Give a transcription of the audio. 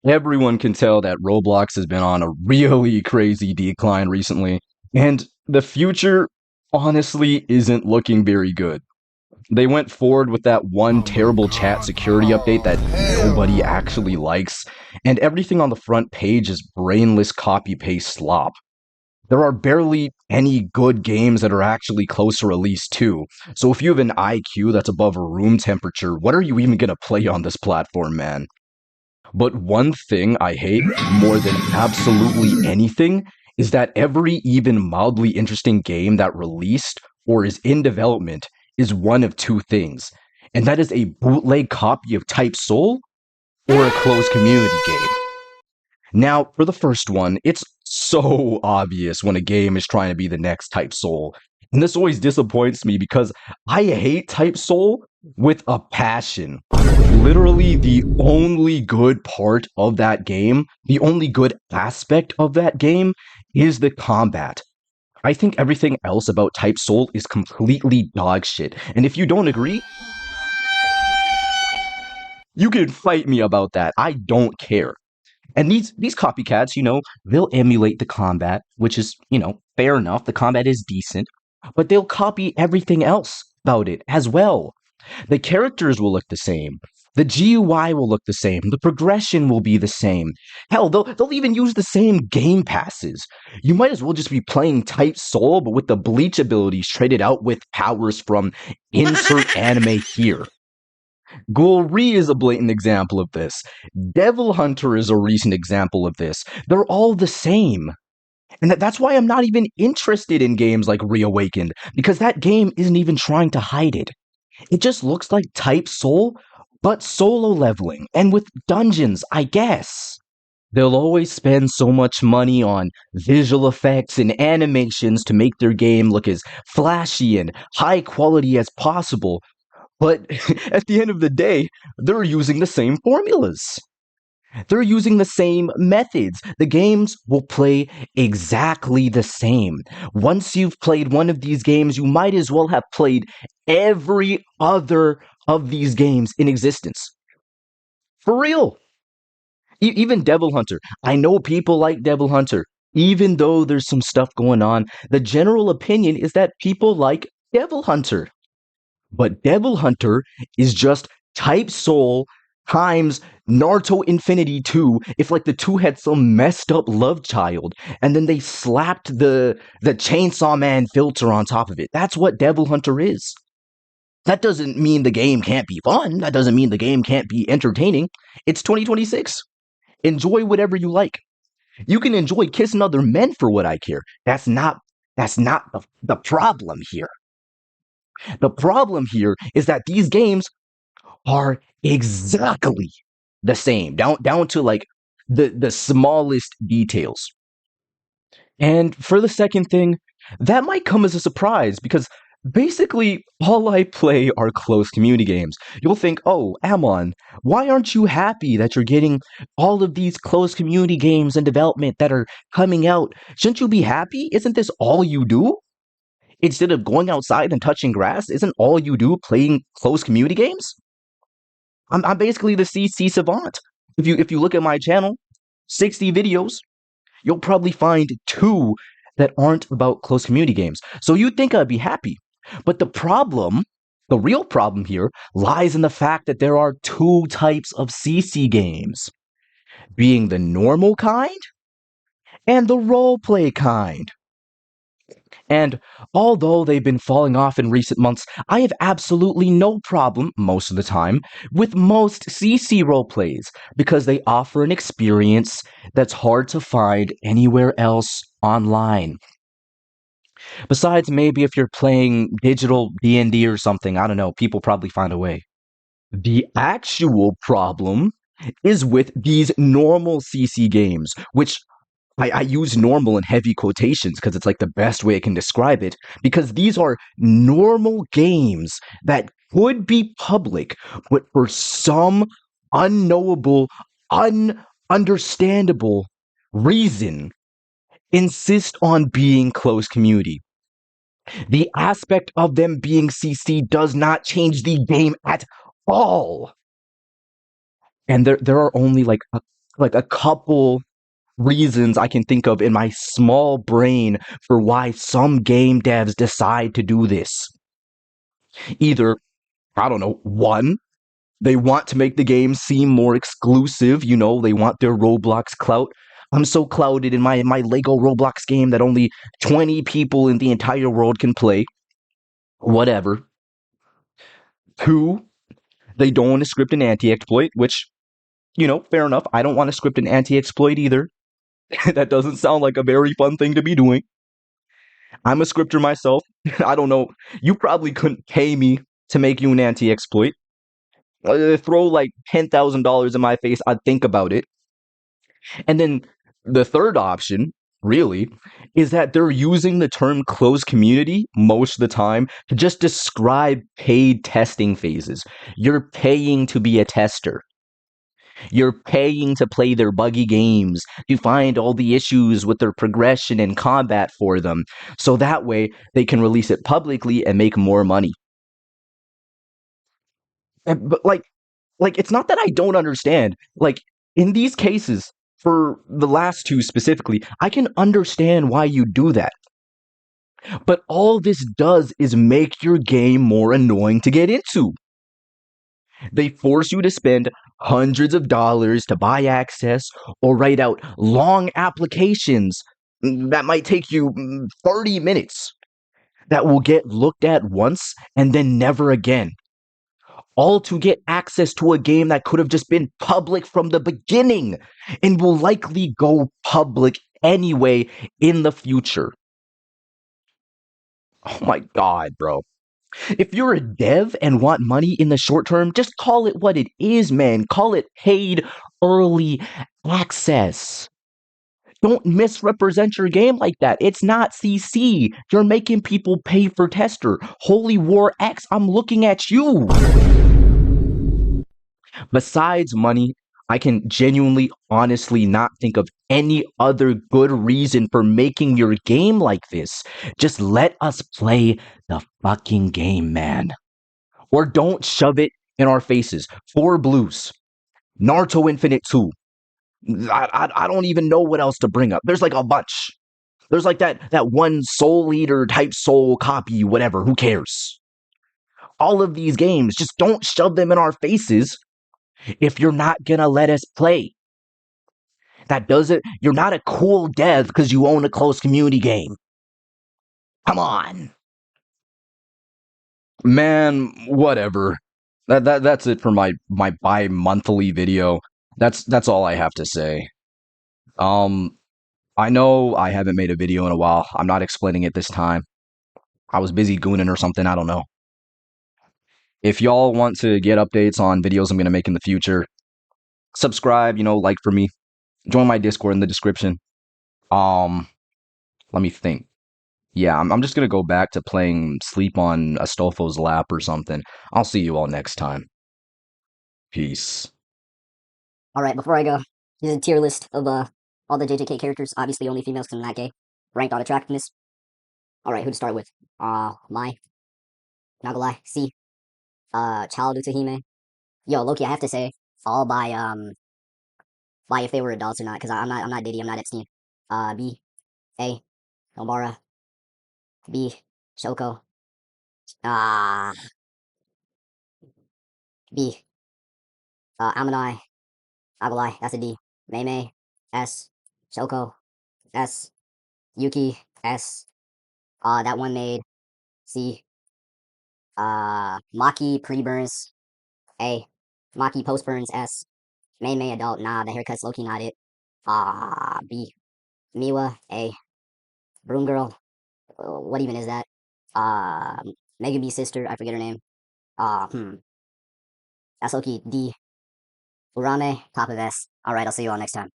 Everyone can tell that Roblox has been on a really crazy decline recently, and the future honestly isn't looking very good. They went forward with that one Oh my terrible chat god. security update Oh, that hell. nobody actually likes, and everything on the front page is brainless copy paste slop. There are barely any good games that are actually close to release too. So if you have an IQ that's above room temperature, what are you even gonna play on this platform, man? But one thing I hate more than absolutely anything is that every even mildly interesting game that released or is in development is one of two things. And that is a bootleg copy of Type Soul or a closed community game. Now, for the first one, it's so obvious when a game is trying to be the next Type Soul. And this always disappoints me because I hate Type Soul with a passion. Literally, the only good part of that game, the only good aspect of that game is the combat. I think everything else about Type Soul is completely dog shit. And if you don't agree, you can fight me about that. I don't care. And these copycats, they'll emulate the combat, which is, fair enough. The combat is decent, but they'll copy everything else about it as well. The characters will look the same. The GUI will look the same. The progression will be the same. Hell, they'll even use the same game passes. You might as well just be playing Type Soul, but with the bleach abilities traded out with powers from insert anime here. Gulri is a blatant example of this. Devil Hunter is a recent example of this. They're all the same. And that's why I'm not even interested in games like Reawakened, because that game isn't even trying to hide it. It just looks like Type Soul, but solo leveling, and with dungeons, I guess. They'll always spend so much money on visual effects and animations to make their game look as flashy and high quality as possible, but at the end of the day, they're using the same formulas. They're using the same methods. The games will play exactly the same. Once you've played one of these games, you might as well have played every other of these games in existence. For real. Even Devil Hunter. I know people like Devil Hunter. Even though there's some stuff going on, the general opinion is that people like Devil Hunter. But Devil Hunter is just Type Soul times Naruto Infinity 2 if like the two had some messed up love child and then they slapped the Chainsaw Man filter on top of it. That's what Devil Hunter is. That doesn't mean the game can't be fun. That doesn't mean the game can't be entertaining. It's 2026. Enjoy whatever you like. You can enjoy kissing other men for what I care. That's not the problem here. The problem here is that these games are exactly the same, down to like the smallest details. And for the second thing, that might come as a surprise because basically all I play are close community games. You'll think, oh, Amon, why aren't you happy that you're getting all of these close community games in development that are coming out? Shouldn't you be happy? Isn't this all you do? Instead of going outside and touching grass, isn't all you do playing close community games? I'm basically the CC savant. If you look at my channel, 60 videos, you'll probably find two that aren't about close community games. So you'd think I'd be happy. But the real problem here, lies in the fact that there are two types of CC games, being the normal kind and the roleplay kind. And although they've been falling off in recent months, I have absolutely no problem, most of the time, with most CC roleplays because they offer an experience that's hard to find anywhere else online. Besides, maybe if you're playing digital D&D or something, I don't know, people probably find a way. The actual problem is with these normal CC games, which I use normal in heavy quotations because it's like the best way I can describe it. Because these are normal games that could be public, but for some unknowable, ununderstandable reason, insist on being closed community. The aspect of them being CC does not change the game at all. And there are only like like a couple reasons I can think of in my small brain for why some game devs decide to do this. Either, I don't know, one, they want to make the game seem more exclusive, they want their Roblox clout. I'm so clouded in my Lego Roblox game that only 20 people in the entire world can play. Whatever. Two, they don't want to script an anti-exploit, which, fair enough. I don't want to script an anti-exploit either. That doesn't sound like a very fun thing to be doing. I'm a scripter myself. I don't know. You probably couldn't pay me to make you an anti-exploit. Throw like $10,000 in my face, I'd think about it. And then the third option, really, is that they're using the term closed community most of the time to just describe paid testing phases. You're paying to be a tester. You're paying to play their buggy games, to find all the issues with their progression and combat for them, so that way they can release it publicly and make more money. But like it's not that I don't understand. Like in these cases, for the last two specifically, I can understand why you do that. But all this does is make your game more annoying to get into. They force you to spend hundreds of dollars to buy access or write out long applications that might take you 30 minutes that will get looked at once and then never again. All to get access to a game that could have just been public from the beginning and will likely go public anyway in the future. Oh my god, bro. If you're a dev and want money in the short term, just call it what it is, man. Call it paid early access. Don't misrepresent your game like that. It's not CC. You're making people pay for tester. Holy War X, I'm looking at you. Besides money, I can genuinely, honestly not think of any other good reason for making your game like this. Just let us play the fucking game, man. Or don't shove it in our faces. Four Blues, Naruto Infinite 2. I don't even know what else to bring up. There's like a bunch. There's like that one Soul Eater type Soul copy, whatever. Who cares? All of these games, just don't shove them in our faces if you're not gonna let us play. That doesn't, you're not a cool dev because you own a closed community game. Come on. Man, whatever. That's it for my bi-monthly video. That's all I have to say. Um I know I haven't made a video in a while. I'm not explaining it this time. I was busy gooning or something, I don't know. If y'all want to get updates on videos I'm going to make in the future, subscribe, like for me. Join my Discord in the description. Um, Let me think. Yeah, I'm just gonna go back to playing Sleep on Astolfo's Lap or something. I'll see you all next time. Peace. Alright, before I go, here's a tier list of all the JJK characters. Obviously only females because I'm not gay. Ranked on attractiveness. Alright, who to start with? Mai. Not gonna lie. C. Child Utahime. Yo, Loki, I have to say, all by if they were adults or not, because I'm not Diddy, I'm not Epstein. B. A. Nobara. B. Shoko. Uh, B. Amanai. Not gonna lie, that's a D. Mei Mei. S. Shoko. S. Yuki. S. That one made. C. Maki pre-burns. A. Maki post-burns. S. Mei Mei adult. Nah, the haircut's low-key not it. B. Miwa. A. Broom girl. What even is that? Uh, Mega B's sister. I forget her name. That's low-key D. Urame. Top of S. Alright, I'll see you all next time.